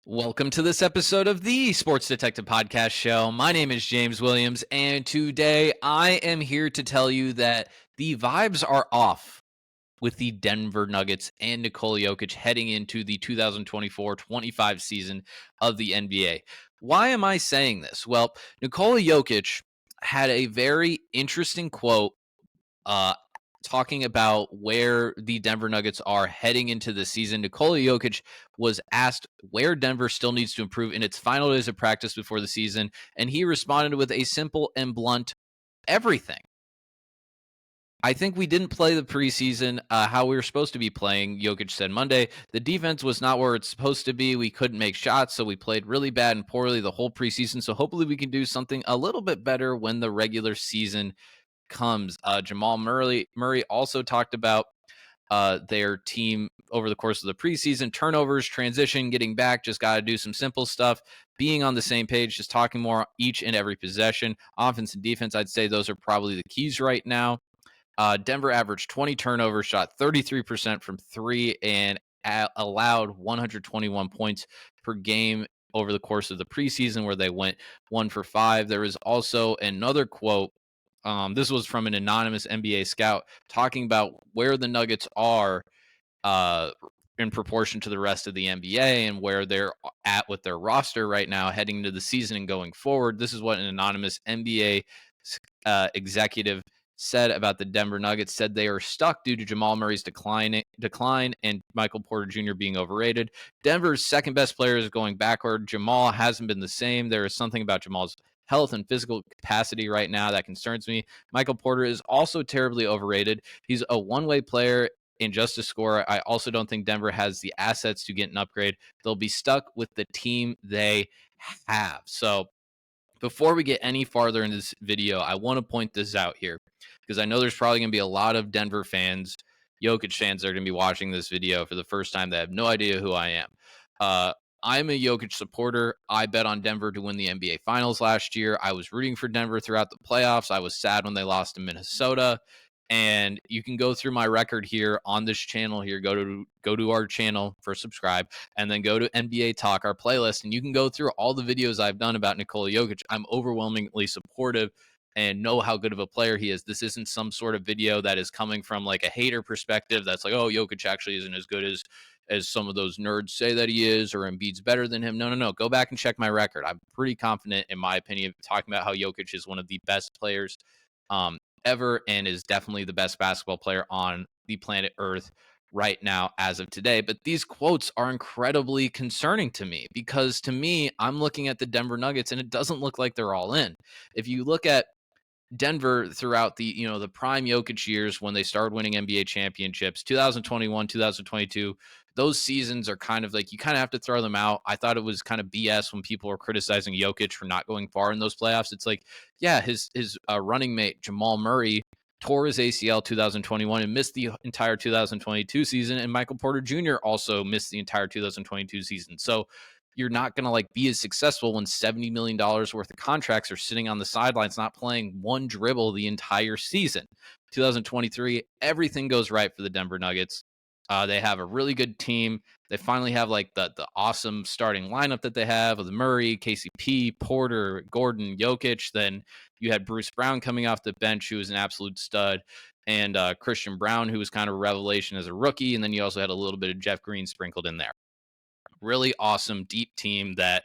Welcome to this episode of the Sports Detective Podcast Show. My name is James Williams, and today I am here to tell you that the vibes are off with the Denver Nuggets and Nikola Jokic heading into the 2024-25 season of the NBA. Why am I saying this? Well, Nikola Jokic had a very interesting quote uh, talking about where the Denver Nuggets are heading into the season. Nikola Jokic was asked where Denver still needs to improve in its final days of practice before the season, and he responded with a simple and blunt everything. I think we didn't play the preseason how we were supposed to be playing, Jokic said Monday. The defense was not where it's supposed to be. We couldn't make shots, so we played really bad and poorly the whole preseason. So hopefully we can do something a little bit better when the regular season comes. Jamal Murray also talked about their team over the course of the preseason, turnovers, transition, getting back, just got to do some simple stuff, being on the same page, just talking more each and every possession. Offense and defense, I'd say those are probably the keys right now. Denver averaged 20 turnovers, shot 33% from three, and allowed 121 points per game over the course of the preseason, where they went 1 for 5. There is also another quote. This was from an anonymous NBA scout talking about where the Nuggets are uh, in proportion to the rest of the NBA and where they're at with their roster right now heading into the season and going forward. This is what an anonymous NBA executive said about the Denver Nuggets. Said they are stuck due to Jamal Murray's decline and Michael Porter Jr. being overrated. Denver's second best player is going backward. Jamal hasn't been the same. There is something about Jamal's health and physical capacity right now that concerns me. Michael Porter is also terribly overrated. He's a one-way player and just a scorer. I also don't think Denver has the assets to get an upgrade. They'll be stuck with the team they have. So before we get any farther in this video, I want to point this out here because I know there's probably going to be a lot of Denver fans, Jokic fans that are going to be watching this video for the first time that have no idea who I am. I'm a Jokic supporter. I bet on Denver to win the NBA Finals last year. I was rooting for Denver throughout the playoffs. I was sad when they lost to Minnesota. And you can go through my record here on this channel here. Go to our channel for subscribe, and then go to NBA Talk, our playlist, and you can go through all the videos I've done about Nikola Jokic. I'm overwhelmingly supportive and know how good of a player he is. This isn't some sort of video that is coming from like a hater perspective that's like, oh, Jokic actually isn't as good as some of those nerds say that he is, or Embiid's better than him. No. Go back and check my record. I'm pretty confident, in my opinion, talking about how Jokic is one of the best players ever and is definitely the best basketball player on the planet Earth right now as of today. But these quotes are incredibly concerning to me because to me, I'm looking at the Denver Nuggets and it doesn't look like they're all in. If you look at Denver throughout the prime Jokic years when they started winning NBA championships, 2021, 2022, those seasons are kind of like you kind of have to throw them out. I thought it was kind of BS when people were criticizing Jokic for not going far in those playoffs. It's like, yeah, his running mate Jamal Murray tore his ACL 2021 and missed the entire 2022 season, and Michael Porter Jr. also missed the entire 2022 season. So you're not going to like be as successful when $70 million worth of contracts are sitting on the sidelines, not playing one dribble the entire season. 2023, everything goes right for the Denver Nuggets. They have a really good team. They finally have like the awesome starting lineup that they have with Murray, KCP, Porter, Gordon, Jokic. Then you had Bruce Brown coming off the bench, who was an absolute stud, and Christian Brown, who was kind of a revelation as a rookie. And then you also had a little bit of Jeff Green sprinkled in there. Really awesome, deep team that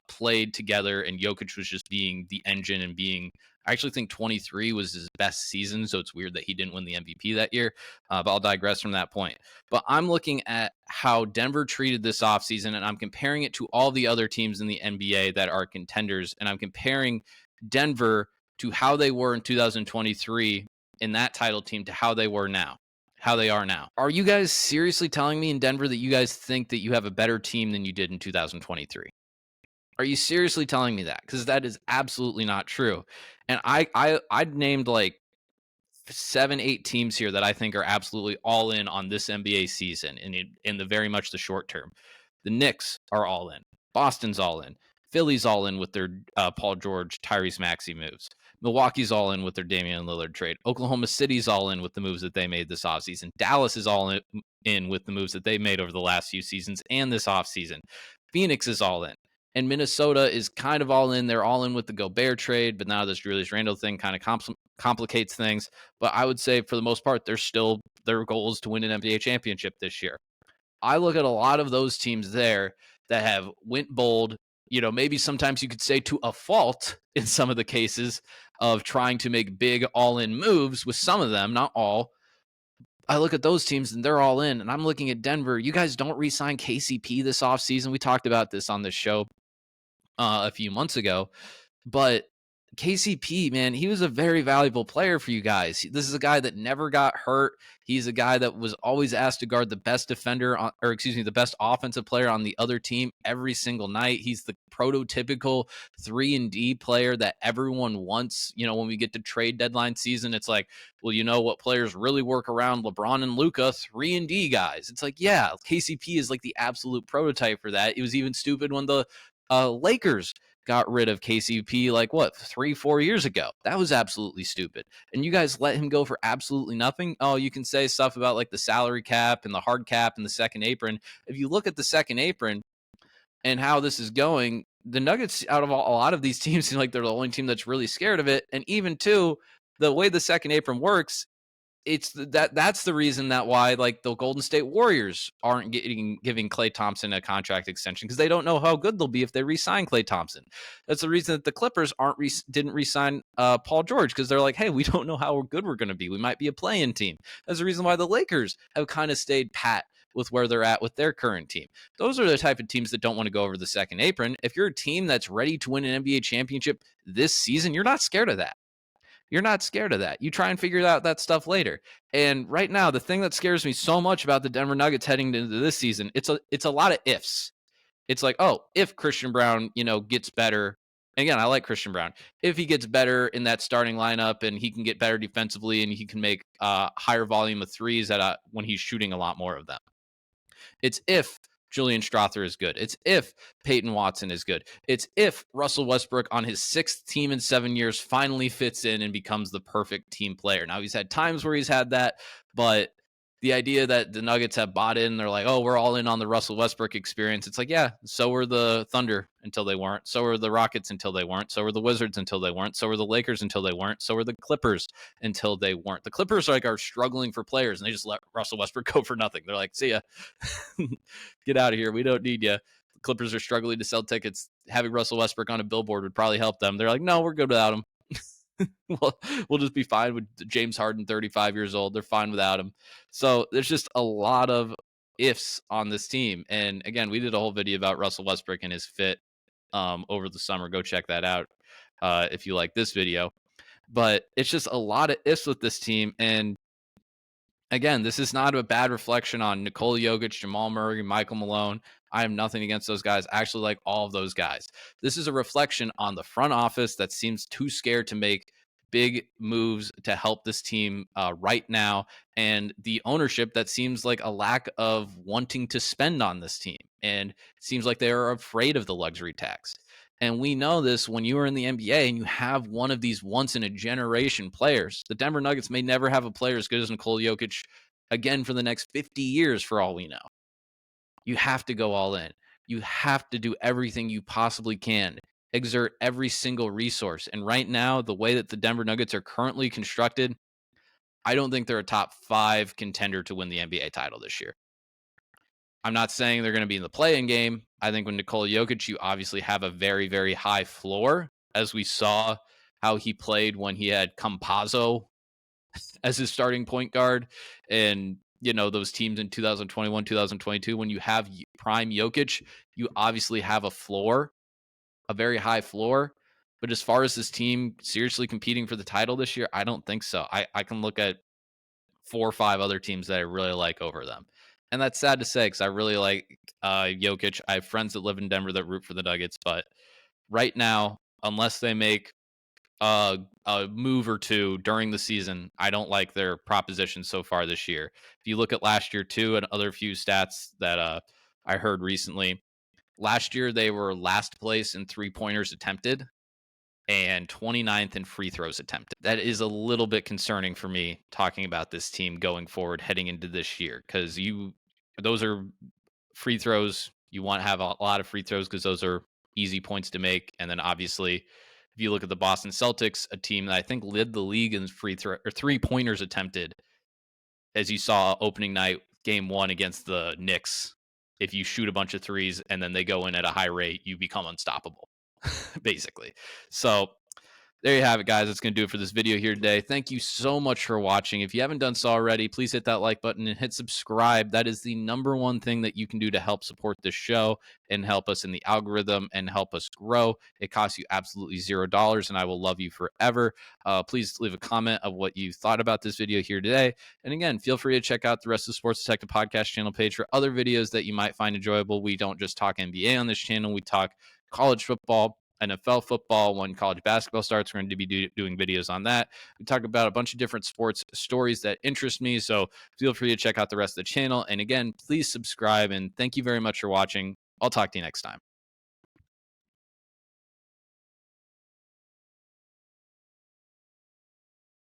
played together, and Jokic was just being the engine and being. I actually think 23 was his best season, so it's weird that he didn't win the MVP that year. But I'll digress from that point. But I'm looking at how Denver treated this offseason, and I'm comparing it to all the other teams in the NBA that are contenders, and I'm comparing Denver to how they were in 2023 in that title team to how they are now. Are you guys seriously telling me in Denver that you guys think that you have a better team than you did in 2023? Are you seriously telling me that? Because that is absolutely not true. And I'd named like 7, 8 teams here that I think are absolutely all in on this NBA season in the very much the short term. The Knicks are all in. Boston's all in. Philly's all in with their Paul George, Tyrese Maxey moves. Milwaukee's all in with their Damian Lillard trade. Oklahoma City's all in with the moves that they made this offseason. Dallas is all in with the moves that they made over the last few seasons and this offseason. Phoenix is all in. And Minnesota is kind of all in. They're all in with the Gobert trade, but now this Julius Randle thing kind of complicates things. But I would say for the most part, their goal is to win an NBA championship this year. I look at a lot of those teams there that have went bold, maybe sometimes you could say to a fault in some of the cases of trying to make big all-in moves with some of them, not all. I look at those teams and they're all in, and I'm looking at Denver. You guys don't re-sign KCP this offseason. We talked about this on this show a few months ago, but KCP, man, he was a very valuable player for you guys. This is a guy that never got hurt. He's a guy that was always asked to guard the best defender, the best offensive player on the other team every single night. He's the prototypical 3-and-D player that everyone wants. When we get to trade deadline season, it's like, well, what players really work around LeBron and Luka, 3-and-D guys. It's like, yeah, KCP is like the absolute prototype for that. It was even stupid when the Lakers got rid of KCP 3-4 years ago. That was absolutely stupid. And you guys let him go for absolutely nothing. Oh, you can say stuff about like the salary cap and the hard cap and the second apron. If you look at the second apron and how this is going, the Nuggets, out of a lot of these teams, seem like they're the only team that's really scared of it. And even too, the way the second apron works, that's the reason that why like the Golden State Warriors aren't giving Klay Thompson a contract extension, because they don't know how good they'll be if they re-sign Klay Thompson. That's the reason that the Clippers didn't re-sign Paul George, because they're like, hey, we don't know how good we're going to be. We might be a play-in team. That's the reason why the Lakers have kind of stayed pat with where they're at with their current team. Those are the type of teams that don't want to go over the second apron. If you're a team that's ready to win an NBA championship this season, you're not scared of that. You're not scared of that. You try and figure out that stuff later. And right now, the thing that scares me so much about the Denver Nuggets heading into this season, it's a lot of ifs. It's like, oh, if Christian Brown, gets better. Again, I like Christian Brown. If he gets better in that starting lineup and he can get better defensively and he can make a higher volume of threes when he's shooting a lot more of them. It's if Julian Strawther is good. It's if Peyton Watson is good. It's if Russell Westbrook on his 6th team in 7 years finally fits in and becomes the perfect team player. Now, he's had times where he's had that, but the idea that the Nuggets have bought in, they're like, oh, we're all in on the Russell Westbrook experience. It's like, yeah, so were the Thunder until they weren't. So were the Rockets until they weren't. So were the Wizards until they weren't. So were the Lakers until they weren't. So were the Clippers until they weren't. The Clippers are struggling for players, and they just let Russell Westbrook go for nothing. They're like, see ya. Get out of here. We don't need you. The Clippers are struggling to sell tickets. Having Russell Westbrook on a billboard would probably help them. They're like, no, we're good without him. We'll just be fine with James Harden, 35 years old. They're fine without him. So there's just a lot of ifs on this team. And again, we did a whole video about Russell Westbrook and his fit over the summer. Go check that out if you like this video. But it's just a lot of ifs with this team. And again, this is not a bad reflection on Nikola Jokic, Jamal Murray, Michael Malone. I have nothing against those guys. I actually like all of those guys. This is a reflection on the front office that seems too scared to make big moves to help this team right now, and the ownership that seems like a lack of wanting to spend on this team, and it seems like they are afraid of the luxury tax. And we know this when you are in the NBA and you have one of these once-in-a-generation players. The Denver Nuggets may never have a player as good as Nikola Jokic again for the next 50 years, for all we know. You have to go all in. You have to do everything you possibly can. Exert every single resource. And right now, the way that the Denver Nuggets are currently constructed, I don't think they're a top 5 contender to win the NBA title this year. I'm not saying they're going to be in the play-in game. I think with Nikola Jokic, you obviously have a very, very high floor, as we saw how he played when he had Campazzo as his starting point guard. And, those teams in 2021, 2022, when you have prime Jokic, you obviously have a floor, a very high floor. But as far as this team seriously competing for the title this year, I don't think so. I can look at 4 or 5 other teams that I really like over them. And that's sad to say because I really like Jokic. I have friends that live in Denver that root for the Nuggets. But right now, unless they make a move or two during the season, I don't like their proposition so far this year. If you look at last year too, and other few stats that I heard recently, last year they were last place in 3-pointers attempted and 29th in free throws attempted. That is a little bit concerning for me talking about this team going forward heading into this year, because those are free throws You want to have a lot of free throws because those are easy points to make. And then obviously, if you look at the Boston Celtics, a team that I think led the league in free throw or 3-pointers attempted, as you saw opening night, game 1 against the Knicks. If you shoot a bunch of threes and then they go in at a high rate, you become unstoppable, basically. So there you have it, guys. That's going to do it for this video here today. Thank you so much for watching. If you haven't done so already, please hit that like button and hit subscribe. That is the number one thing that you can do to help support this show and help us in the algorithm and help us grow. It costs you absolutely $0, and I will love you forever. Please leave a comment of what you thought about this video here today. And again, feel free to check out the rest of the Sports Detective Podcast channel page for other videos that you might find enjoyable. We don't just talk NBA on this channel. We talk college football, NFL football. When college basketball starts, we're going to be doing videos on that. We talk about a bunch of different sports stories that interest me, so feel free to check out the rest of the channel. And again, please subscribe, and thank you very much for watching. I'll talk to you next time.